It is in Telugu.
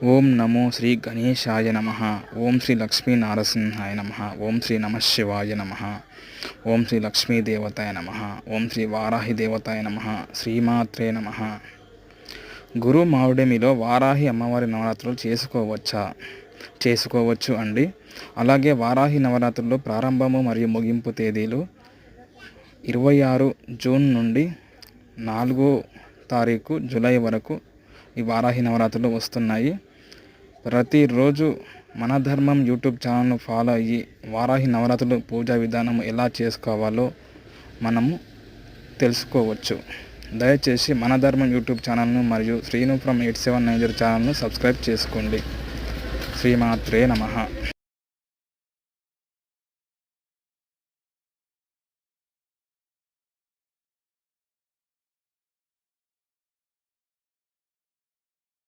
ఓం నమో శ్రీ గణేశాయ నమః. ఓం శ్రీ లక్ష్మీ నారసింహాయ నమః. ఓం శ్రీ నమ శివాయ నమః. ఓం శ్రీ లక్ష్మీ దేవతాయ నమః. ఓం శ్రీ వారాహి దేవతాయ నమః. శ్రీమాత్రే నమః. గురు మావుడమిలో వారాహి అమ్మవారి నవరాత్రులు చేసుకోవచ్చు అండి. అలాగే వారాహి నవరాత్రులు ప్రారంభము మరియు ముగింపు తేదీలు 26 జూన్ నుండి 4 తారీఖు జూలై వరకు ఈ వారాహి నవరాత్రులు వస్తున్నాయి. ప్రతిరోజు మన ధర్మం యూట్యూబ్ ఛానల్ను ఫాలో అయ్యి వారాహి నవరాత్రులు పూజా విధానం ఎలా చేసుకోవాలో మనము తెలుసుకోవచ్చు. దయచేసి మన ధర్మం యూట్యూబ్ ఛానల్ను మరియు శ్రీను ఫ్రమ్ 8790 ఛానల్ను సబ్స్క్రైబ్ చేసుకోండి. శ్రీమాత్రే నమః.